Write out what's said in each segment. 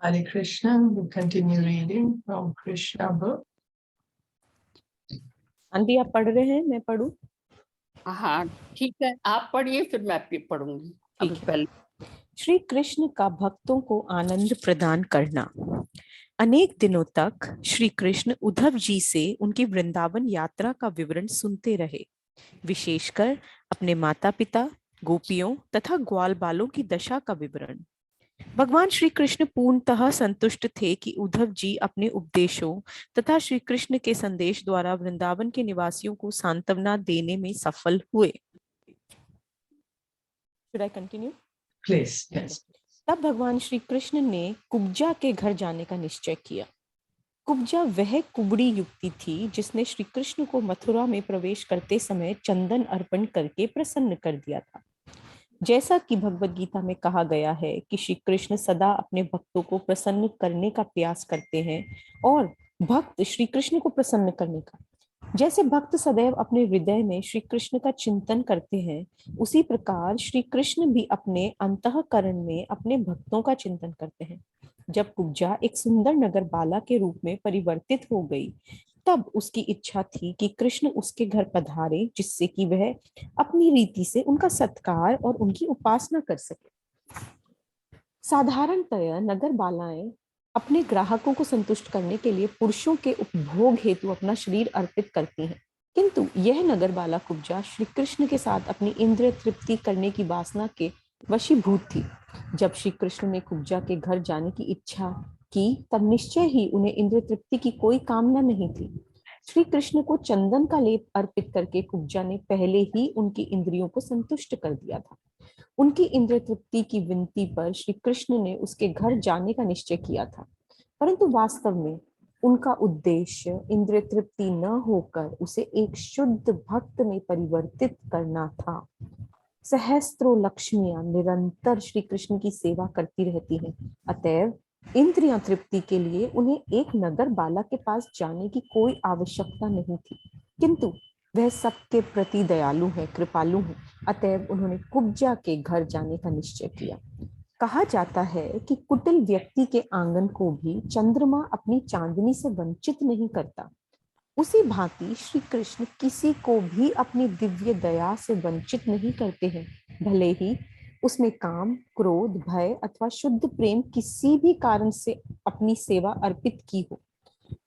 Hare Krishna, we'll continue reading from Krishna book. Aunty आप पढ़ रहे हैं, मैं पढ़ूं? हाँ ठीक है, आप पढ़िए फिर मैं भी पढ़ूंगी। ठीक अभी है। पहले श्री कृष्ण का भक्तों को आनंद प्रदान करना। अनेक दिनों तक श्री कृष्ण उद्धव जी से उनकी वृंदावन यात्रा का विवरण सुनते रहे, विशेषकर अपने माता पिता, गोपियों तथा ग्वाल बालों की दशा का विवरण। भगवान श्री कृष्ण पूर्णतः संतुष्ट थे कि उद्धव जी अपने उपदेशों तथा श्री कृष्ण के संदेश द्वारा वृंदावन के निवासियों को सांत्वना देने में सफल हुए। Should I continue? Please, yes. तब भगवान श्री कृष्ण ने कुब्जा के घर जाने का निश्चय किया। कुब्जा वह कुबड़ी युक्ति थी जिसने श्री कृष्ण को मथुरा में प्रवेश करते समय चंदन अर्पण करके प्रसन्न कर दिया था। जैसा कि भगवद गीता में कहा गया है कि श्री कृष्ण सदा अपने भक्तों को प्रसन्न करने का प्रयास करते हैं और भक्त श्री कृष्ण को प्रसन्न करने का। जैसे भक्त सदैव अपने हृदय में श्री कृष्ण का चिंतन करते हैं, उसी प्रकार श्री कृष्ण भी अपने अंतःकरण में अपने भक्तों का चिंतन करते हैं। जब कुब्जा एक सुंदर नगर बाला के रूप में परिवर्तित हो गई, तब उसकी इच्छा थी कि कृष्ण उसके घर पधारे, जिससे कि वह अपनी रीति से उनका सत्कार और उनकी उपासना कर सके। साधारणतया नगर बालाएं अपने ग्राहकों को संतुष्ट करने के लिए पुरुषों के उपभोग हेतु अपना शरीर अर्पित करती हैं, किंतु यह नगर बाला कुब्जा श्री कृष्ण के साथ अपनी इंद्रिय तृप्ति करने की वासना के वशीभूत थी। जब श्री कृष्ण ने कुब्जा के घर जाने की इच्छा की, तब निश्चय ही उन्हें इंद्रिय तृप्ति की कोई कामना नहीं थी। श्री कृष्ण को चंदन का लेप अर्पित करके कुब्जा ने पहले ही उनकी इंद्रियों को संतुष्ट कर दिया था। उनकी इंद्रिय तृप्ति की विनती पर श्री कृष्ण ने उसके घर जाने का निश्चय किया था, परंतु वास्तव में उनका उद्देश्य इंद्रिय तृप्ति न होकर उसे एक शुद्ध भक्त में परिवर्तित करना था। सहस्त्रों लक्ष्मियां निरंतर श्री कृष्ण की सेवा करती रहती हैं, अतएव इंद्रिय तृप्ति के लिए उन्हें एक नगर बाला के पास जाने की कोई आवश्यकता नहीं थी, किंतु वह सबके प्रति दयालु है, कृपालु है, अतएव उन्होंने कुब्जा के घर जाने का निश्चय किया। कहा जाता है कि कुटिल व्यक्ति के आंगन को भी चंद्रमा अपनी चांदनी से वंचित नहीं करता, उसी भांति श्री कृष्ण किसी को भी अपनी दिव्य दया से वंचित नहीं करते हैं, भले ही उसमें काम, क्रोध, भय अथवा शुद्ध प्रेम किसी भी कारण से अपनी सेवा अर्पित की हो।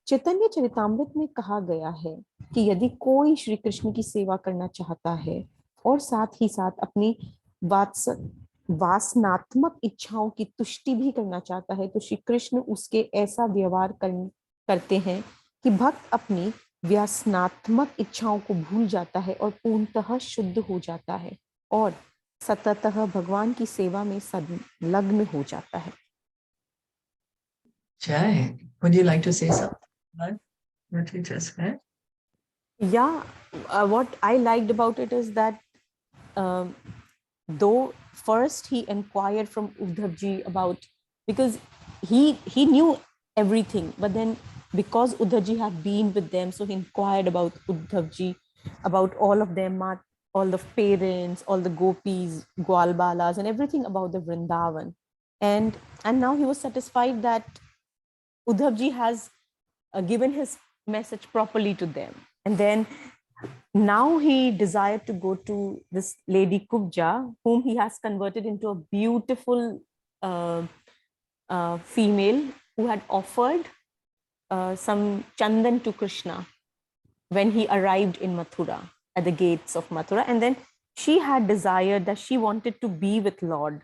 चैतन्य चरितामृत में कहा गया है कि यदि कोई श्री कृष्ण की सेवा करना चाहता है और साथ ही साथ अपनी वासनात्मक इच्छाओं की तुष्टि भी करना चाहता है, तो श्री कृष्ण उसके ऐसा व्यवहार करते हैं कि भक्त अपनी व्यसनात्मक इच्छाओं को भूल जाता है और पूर्णतः शुद्ध हो जाता है और सततः भगवान की सेवा में संलग्न हो जाता है। Jai, would you like to say something? What you just said? Yeah, what I liked about it is that though first he inquired from Uddhav ji about, because he knew everything, but then because Uddhav ji had been with them, so he inquired about Uddhav ji, about all of them, all the parents, all the gopis, Gwalbalas, and everything about the Vrindavan. And now he was satisfied that Uddhav ji has given his message properly to them. And then now he desired to go to this lady Kubja, whom he has converted into a beautiful female who had offered some chandan to Krishna when he arrived in Mathura, at the gates of Mathura. And then she had desired that she wanted to be with Lord.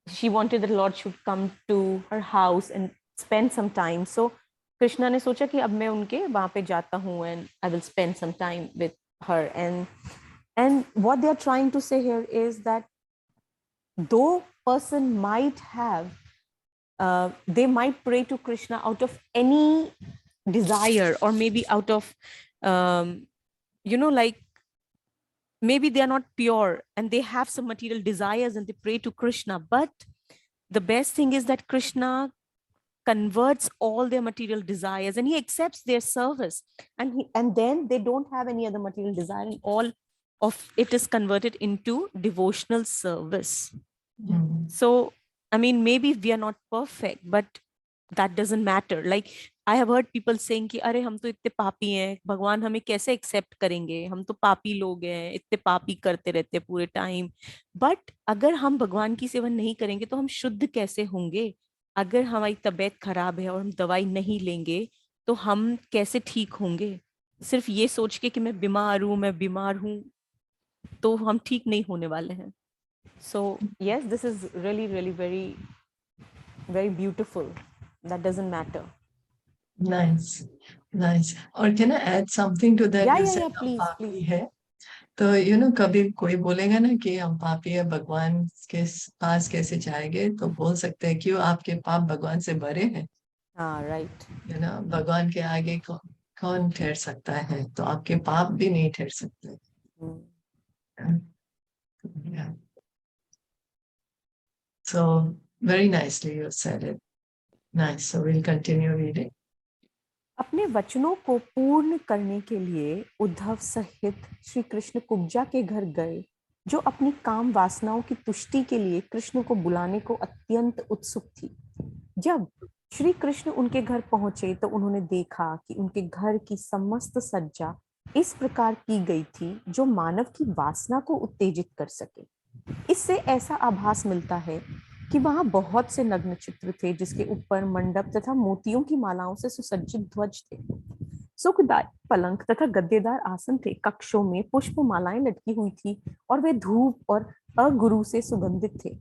She wanted that Lord should come to her house and spend some time. So Krishna ने सोचा कि अब मैं उनके वहां पे जाता हूँ and I will spend some time with her. And what they are trying to say here is that though person might have they might pray to Krishna out of any desire, or maybe out of like maybe they are not pure and they have some material desires and they pray to Krishna, but the best thing is that Krishna converts all their material desires and he accepts their service, and then they don't have any other material desire, and all of it is converted into devotional service. So I mean, maybe we are not perfect, but that doesn't matter. Like, I have heard people saying कि अरे हम तो इतने पापी हैं, भगवान हमें कैसे एक्सेप्ट करेंगे, हम तो पापी लोग हैं, इतने पापी करते रहते हैं पूरे टाइम। बट अगर हम भगवान की सेवा नहीं करेंगे तो हम शुद्ध कैसे होंगे? अगर हमारी तबीयत खराब है और हम दवाई नहीं लेंगे तो हम कैसे ठीक होंगे? सिर्फ ये सोच के कि मैं बीमार हूँ, तो हम ठीक नहीं होने वाले हैं। So yes, this is really, really very, very beautiful. That doesn't matter. Nice, nice. और can I add something to that? You said हम Please, पापी please. है, तो कभी कोई बोलेगा ना कि हम पापी है, भगवान के पास कैसे जाएंगे, तो बोल सकते हैं क्यों आपके पाप भगवान से बड़े हैं। Right. भगवान के आगे कौन ठहर सकता है, तो आपके पाप भी नहीं ठहर सकते। Hmm. Yeah. So very nicely you said it. Nice. So we'll continue reading. अपने वचनों को पूर्ण करने के लिए उद्धव सहित श्री कृष्ण कुब्जा के घर गए, जो अपनी काम वासनाओं की तुष्टि के लिए कृष्ण को बुलाने को अत्यंत उत्सुक थी। जब श्री कृष्ण उनके घर पहुंचे तो उन्होंने देखा कि उनके घर की समस्त सज्जा इस प्रकार की गई थी जो मानव की वासना को उत्तेजित कर सके। इससे ऐसा आभास मिलता है कि वहां बहुत से नग्न चित्र थे, जिसके ऊपर मंडप तथा मोतियों की मालाओं से सुसज्जित ध्वज थे। सुखदायक पलंग तथा गद्देदार आसन थे। कक्षों में पुष्प मालाएं लटकी हुई थी और वे धूप और अगुरु से सुगंधित थे।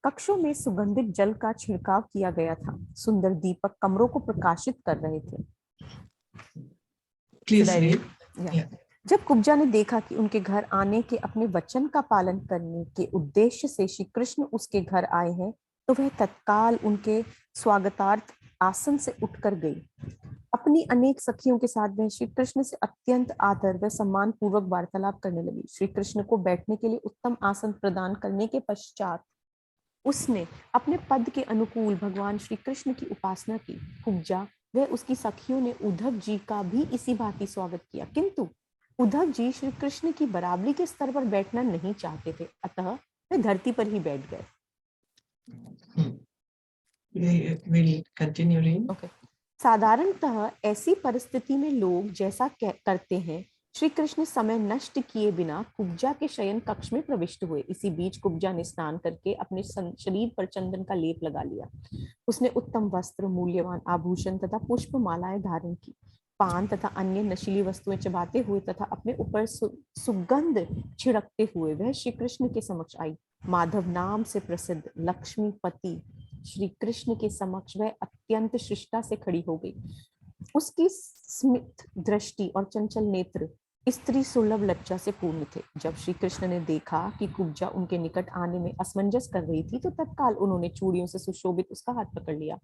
कक्षों में सुगंधित जल का छिड़काव किया गया था। सुंदर दीपक कमरों को प्रकाशित कर रहे थे। Please read. Yeah. जब कुब्जा ने देखा कि उनके घर आने के अपने वचन का पालन करने के उद्देश्य से श्री कृष्ण उसके घर आए हैं, तो वह तत्काल उनके स्वागतार्थ आसन से उठकर गई। अपनी अनेक सखियों के साथ वह श्री कृष्ण से अत्यंत आदर व सम्मान पूर्वक वार्तालाप करने लगी। श्री कृष्ण को बैठने के लिए उत्तम आसन प्रदान करने के पश्चात उसने अपने पद के अनुकूल भगवान श्री कृष्ण की उपासना की। कुब्जा व उसकी सखियों ने उद्धव जी का भी इसी भांति स्वागत किया, किंतु उद्धव जी श्री कृष्ण की बराबरी के स्तर पर बैठना नहीं चाहते थे, अतः वे धरती पर ही बैठ गए। We'll continue reading. Okay. साधारणतः ऐसी परिस्थिति में लोग जैसा करते हैं, श्री कृष्ण समय नष्ट किए बिना कुब्जा के शयन कक्ष में प्रविष्ट हुए। इसी बीच कुब्जा ने स्नान करके अपने शरीर पर चंदन का लेप लगा लिया। उसने उत्तम वस्त्र, मूल्यवान आभूषण तथा पुष्प मालाएं धारण की। पान तथा अन्य नशीली वस्तुएं चबाते हुए तथा अपने ऊपर सुगंध छिड़कते हुए वह श्री कृष्ण के समक्ष आई। माधव नाम से प्रसिद्ध लक्ष्मीपति श्री कृष्ण के समक्ष वह अत्यंत शिष्टा से खड़ी हो गई। उसकी स्मित दृष्टि और चंचल नेत्र स्त्री सुलभ लज्जा से पूर्ण थे। जब श्री कृष्ण ने देखा कि कुब्जा उनके निकट आने में असमंजस कर रही थी, तो तत्काल उन्होंने चूड़ियों से सुशोभित उसका हाथ पकड़ लिया।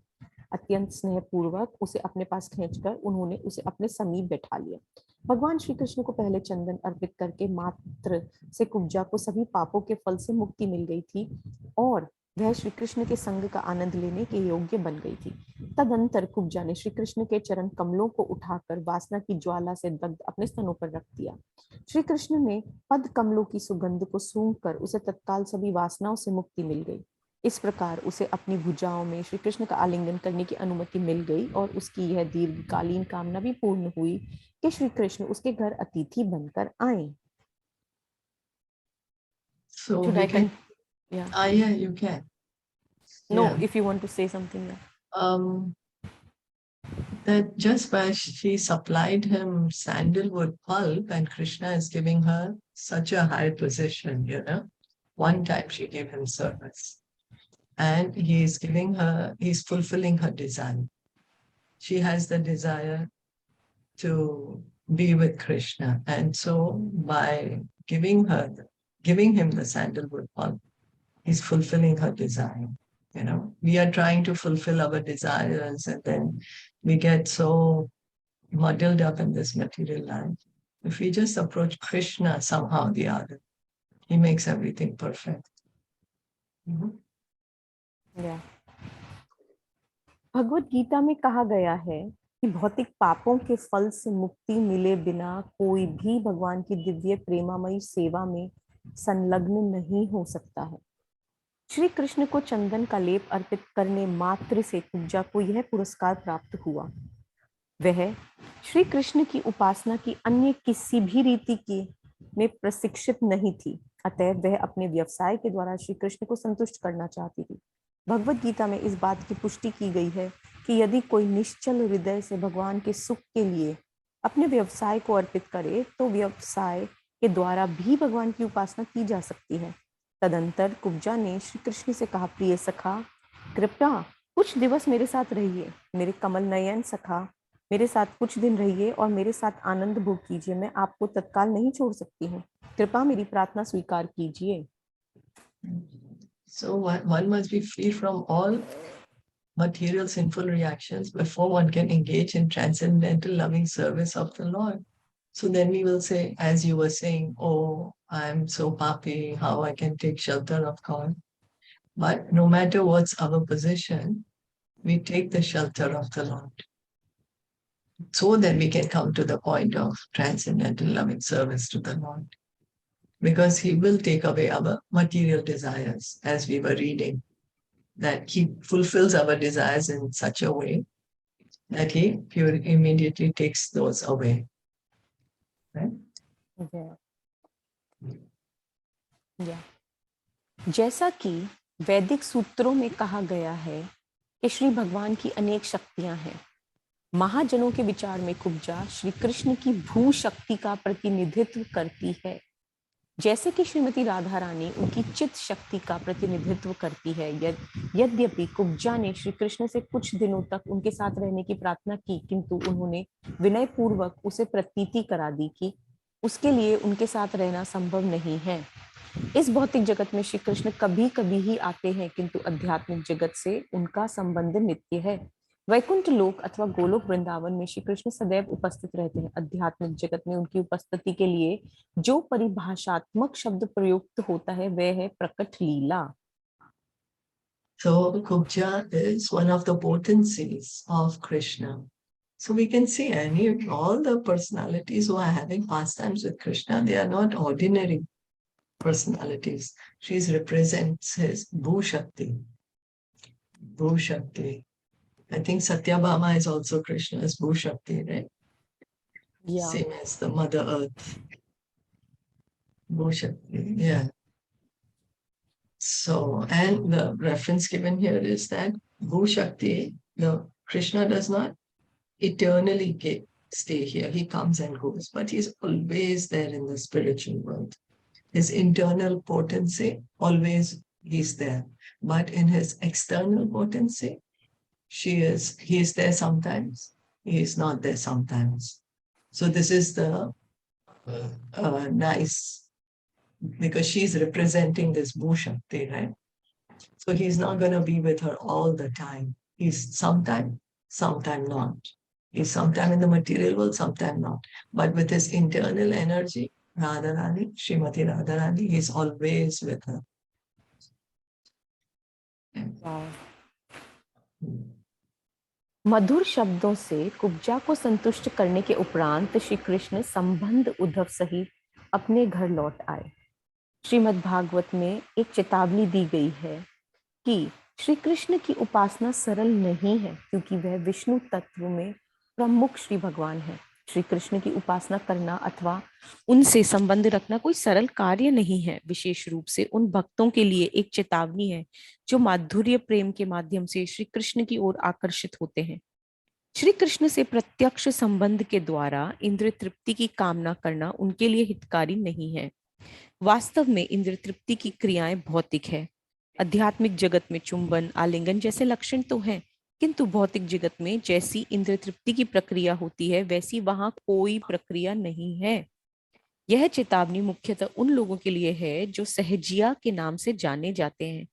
अत्यंत स्नेह पूर्वक उसे अपने पास खींचकर उन्होंने उसे अपने समीप बैठा लिया। भगवान श्री कृष्ण को पहले चंदन अर्पित करके मात्र से कुब्जा को सभी पापों के फल से मुक्ति मिल गई थी और वह श्री कृष्ण के संग का आनंद लेने के योग्य बन गई थी। तदंतर कुब्जा ने श्री कृष्ण के चरण कमलों को उठाकर वासना की ज्वाला से दग्ध अपने स्तनों पर रख दिया। श्री कृष्ण ने पद कमलों की सुगंध को सूंघकर उसे तत्काल सभी वासनाओं से मुक्ति मिल गई। इस प्रकार उसे अपनी भुजाओं में श्री कृष्ण का आलिंगन करने की अनुमति मिल गई और उसकी यह दीर्घकालीन कामना भी पूर्ण हुई कि श्री कृष्ण उसके घर अतिथि बनकर आए। So we can. Yeah, you can. No, if you want to say something. That just by she supplied him sandalwood pulp and Krishna is giving her such a high position, One time she gave him service and he's fulfilling her desire. She has the desire to be with Krishna. And so by giving him the sandalwood pulp, he's fulfilling her desire. We are trying to fulfill our desires and then we get so muddled up in this material life. If we just approach Krishna somehow or the other, he makes everything perfect. Yeah. Bhagavad Gita में कहा गया है कि भौतिक पापों के फल से मुक्ति मिले बिना कोई भी भगवान की दिव्य प्रेमामयी सेवा में संलग्न नहीं हो सकता है। श्री कृष्ण को चंदन का लेप अर्पित करने मात्र से कुब्जा को यह पुरस्कार प्राप्त हुआ। वह श्री कृष्ण की उपासना की अन्य किसी भी रीति की में प्रशिक्षित नहीं थी, अतः वह अपने व्यवसाय के द्वारा श्री कृष्ण को संतुष्ट करना चाहती थी। भगवत गीता में इस बात की पुष्टि की गई है कि यदि कोई निश्चल हृदय से भगवान के सुख के लिए अपने व्यवसाय को अर्पित करे तो व्यवसाय के द्वारा भी भगवान की उपासना की जा सकती है। तदंतर कुब्जा ने श्री कृष्ण से कहा, प्रिय सखा, कृपया कुछ दिवस मेरे साथ रहिए। मेरे कमल नयन सखा, मेरे साथ कुछ दिन रहिए और मेरे साथ आनंद भोग कीजिए। मैं आपको तत्काल नहीं छोड़ सकती हूँ, कृपा मेरी प्रार्थना स्वीकार कीजिए। So one must be free from all material sinful reactions before one can engage in transcendental loving service of the Lord. So then we will say, as you were saying, oh, I'm so papi, how I can take shelter of God. But no matter what's our position, we take the shelter of the Lord. So that we can come to the point of transcendental loving service to the Lord. Because He will take away our material desires, as we were reading, that He fulfills our desires in such a way that He immediately takes those away. Right? जैसा कि वैदिक सूत्रों में कहा गया है कि श्री भगवान की अनेक शक्तियां हैं, महाजनों के विचार में कुब्जा श्री कृष्ण की भू शक्ति का प्रतिनिधित्व करती है, जैसे कि श्रीमती राधा रानी उनकी चित शक्ति का प्रतिनिधित्व करती है। यद्यपि कुब्जा ने श्री कृष्ण से कुछ दिनों तक उनके साथ रहने की प्रार्थना की, किंतु उन्होंने विनय पूर्वक उसे प्रतीति करा दी कि उसके लिए उनके साथ रहना संभव नहीं है। इस भौतिक जगत में श्री कृष्ण कभी कभी ही आते हैं, किंतु आध्यात्मिक जगत से उनका संबंध नित्य है। वैकुंठ लोक अथवा गोलोक वृंदावन में श्री कृष्ण सदैव उपस्थित रहते हैं। आध्यात्मिक जगत में उनकी उपस्थिति के लिए जो परिभाषात्मक शब्द प्रयुक्त होता है वह है प्रकट लीला। So Kubja is one of the potencies of Krishna. So we can see all the personalities who are having pastimes with Krishna, they are not ordinary personalities. She represents his Bhu Shakti. Bhu Shakti. I think Satyabhama is also Krishna's Bhu Shakti, right? Yeah. Same as the Mother Earth. Bhu Shakti, yeah. So, and the reference given here is that Bhu Shakti, Krishna does not eternally stay here. He comes and goes, but he's always there in the spiritual world. His internal potency, always he's there. But in his external potency, he is there sometimes, he is not there sometimes. So this is the nice, because she's representing this Bhu Shakti, right? So he's not going to be with her all the time. He's sometime not. He's sometime in the material world, sometime not. But with his internal energy, Radharani, Srimati Radharani, he's always with her. Wow. मधुर शब्दों से कुब्जा को संतुष्ट करने के उपरांत श्री कृष्ण संबंध उद्धव सहित अपने घर लौट आए। श्रीमद् भागवत में एक चेतावनी दी गई है कि श्री कृष्ण की उपासना सरल नहीं है, क्योंकि वह विष्णु तत्व में प्रमुख श्री भगवान है। श्री कृष्ण की उपासना करना अथवा उनसे संबंध रखना कोई सरल कार्य नहीं है। विशेष रूप से उन भक्तों के लिए एक चेतावनी है जो माधुर्य प्रेम के माध्यम से श्री कृष्ण की ओर आकर्षित होते हैं। श्री कृष्ण से प्रत्यक्ष संबंध के द्वारा इंद्र तृप्ति की कामना करना उनके लिए हितकारी नहीं है। वास्तव में इंद्र तृप्ति की क्रियाएं भौतिक है। आध्यात्मिक जगत में चुंबन, आलिंगन जैसे लक्षण तो हैं, किंतु भौतिक जगत में जैसी इंद्र तृप्ति की प्रक्रिया होती है वैसी वहां कोई प्रक्रिया नहीं है। यह चेतावनी मुख्यतः उन लोगों के लिए है जो सहजिया के नाम से जाने जाते हैं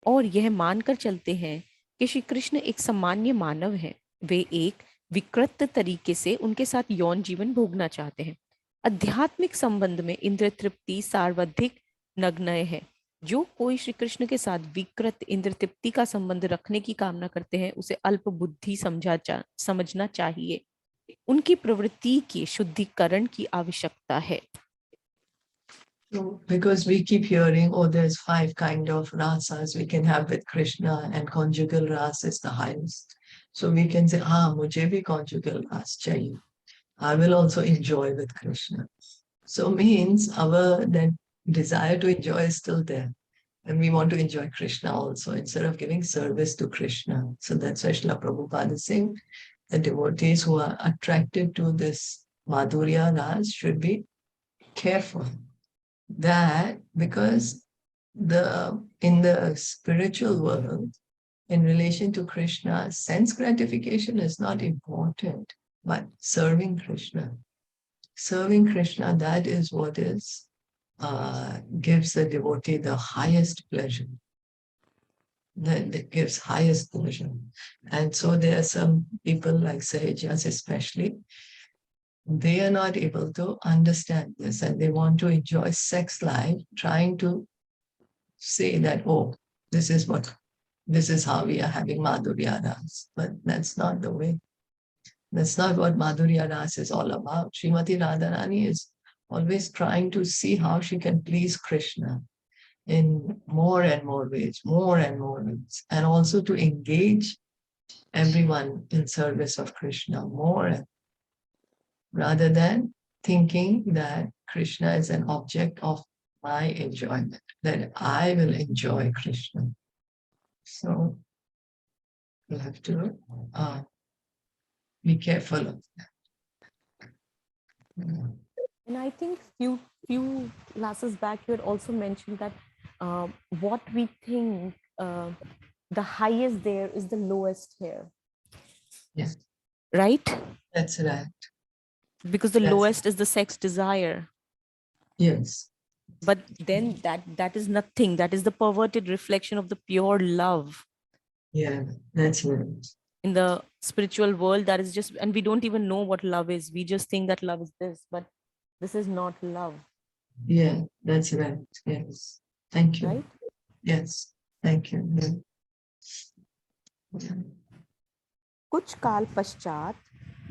और यह मानकर चलते हैं कि श्री कृष्ण एक सामान्य मानव है। वे एक विकृत तरीके से उनके साथ यौन जीवन भोगना चाहते हैं। आध्यात्मिक संबंध में इंद्र तृप्ति सर्वाधिक नग्न है। जो कोई श्री कृष्ण के साथ विकृत इंद्र तृप्ति का संबंध रखने की कामना करते हैं उसे अल्प बुद्धि समझना चाहिए। उनकी प्रवृत्ति के शुद्धिकरण की आवश्यकता है। So, because we keep hearing, oh, there's 5 kind of rasas we can have with Krishna, and conjugal ras is the highest. So we can say, mujhe bhi conjugal ras chahiye. I will also enjoy with Krishna. So means our that desire to enjoy is still there. And we want to enjoy Krishna also instead of giving service to Krishna. So that's why Srila Prabhupada is saying the devotees who are attracted to this Madhurya Ras should be careful that because in the spiritual world, in relation to Krishna, sense gratification is not important, but serving Krishna. Serving Krishna, that is what gives the devotee the highest pleasure. That gives highest pleasure. And so there are some people like Sahajas especially, they are not able to understand this and they want to enjoy sex life, trying to say that, oh, this is how we are having Madhurya Ras. But that's not the way. That's not what Madhurya Ras is all about. Srimati Radharani is always trying to see how she can please Krishna in more and more ways, and also to engage everyone in service of Krishna more, rather than thinking that Krishna is an object of my enjoyment, that I will enjoy Krishna. So you have to be careful of that. And I think few classes back you had also mentioned that what we think the highest there is the lowest here. Yes. Right? That's right. Because the lowest is the sex desire. Yes. But then that is nothing. That is the perverted reflection of the pure love. Yeah, that's right. In the spiritual world, that is just, and we don't even know what love is. We just think that love is this, but this is not love. Yeah, that's right. Yes. Thank you. Right? Yes. Thank you. Yeah. कुछ काल पश्चात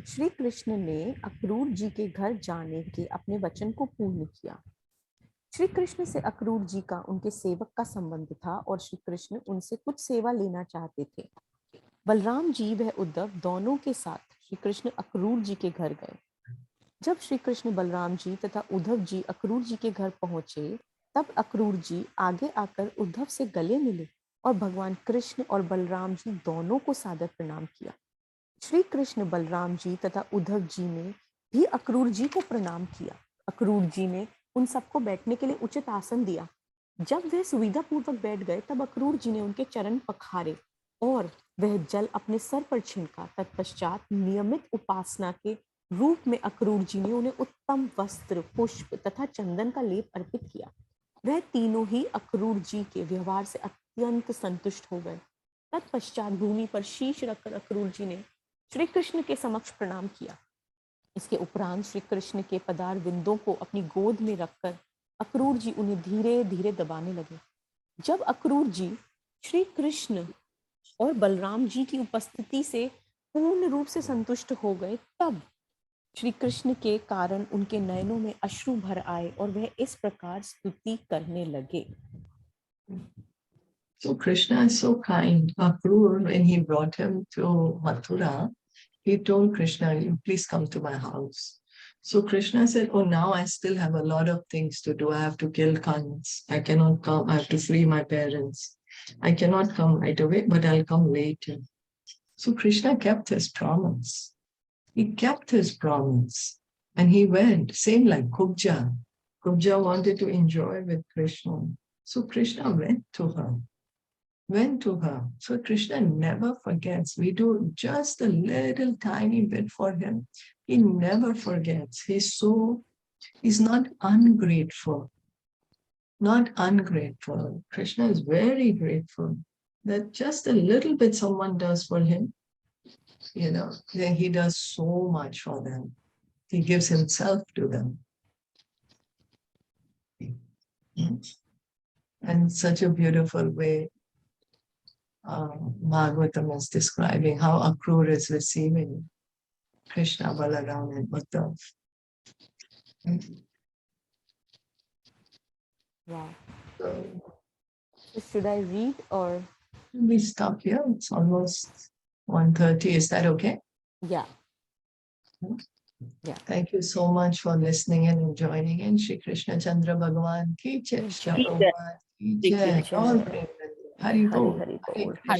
श्री कृष्ण ने अक्रूर जी के घर जाने के अपने वचन को पूर्ण किया। श्री कृष्ण से अक्रूर जी का उनके सेवक का संबंध था और श्री कृष्ण उनसे कुछ सेवा लेना चाहते थे। बलराम जी व उद्धव दोनों के साथ श्री कृष्ण अक्रूर जी के घर गए। जब श्री कृष्ण बलराम जी तथा उद्धव जी अक्रूर जी के घर पहुंचे, तब अक्रूर जी आगे आकर उद्धव से गले मिले और भगवान कृष्ण और बलराम जी दोनों को सादर प्रणाम किया। श्री कृष्ण बलराम जी तथा उद्धव जी ने भी अक्रूर जी को प्रणाम किया। अक्रूर जी ने उन सबको बैठने के लिए उचित आसन दिया। जब वे सुविधा पूर्वक बैठ गए, तब अक्रूर जी ने उनके चरण पखारे और वह जल अपने सर पर छिड़का। तत्पश्चात नियमित उपासना के रूप में अक्रूर जी ने उन्हें उत्तम वस्त्र, पुष्प तथा चंदन का लेप अर्पित किया। वह तीनों ही अक्रूर जी के व्यवहार से अत्यंत संतुष्ट हो गए। तत्पश्चात भूमि पर शीश रखकर अक्रूर जी ने श्री कृष्ण के समक्ष प्रणाम किया। इसके उपरांत श्री कृष्ण के पदार बिंदों को अपनी गोद में रखकर अक्रूर जी उन्हें धीरे धीरे दबाने लगे। जब अक्रूर जी श्री कृष्ण और बलराम जी की उपस्थिति से पूर्ण रूप से संतुष्ट हो गए, तब श्री कृष्ण के कारण उनके नयनों में अश्रु भर आए और वह इस प्रकार स्तुति करने लगे। So Krishna is so kind. Akrur, when he brought him to Mathura, he told Krishna, "You please come to my house." So Krishna said, "Oh, now I still have a lot of things to do. I have to kill Kans. I cannot come. I have to free my parents. I cannot come right away, but I'll come later." So Krishna kept his promise. He kept his promise and he went, same like Kubja. Kubja wanted to enjoy with Krishna. So Krishna went to her. So Krishna never forgets. We do just a little tiny bit for him. He never forgets. He's not ungrateful. Not ungrateful. Krishna is very grateful that just a little bit someone does for him, then he does so much for them. He gives himself to them. And such a beautiful way Bhagavatam is describing how Akrura is receiving Krishna, Balaram, and Uddhav. Wow. So So should I read or? we stop here. It's almost 1:30. Is that okay? Yeah. Yeah. Thank you so much for listening and joining in. Shri Krishna Chandra Bhagavan ki jai. Ki Shri jai. Prabhupada ki Ki jai. jai. All Prem Hari Hari Bol. Hari Hare Bol. Krishna.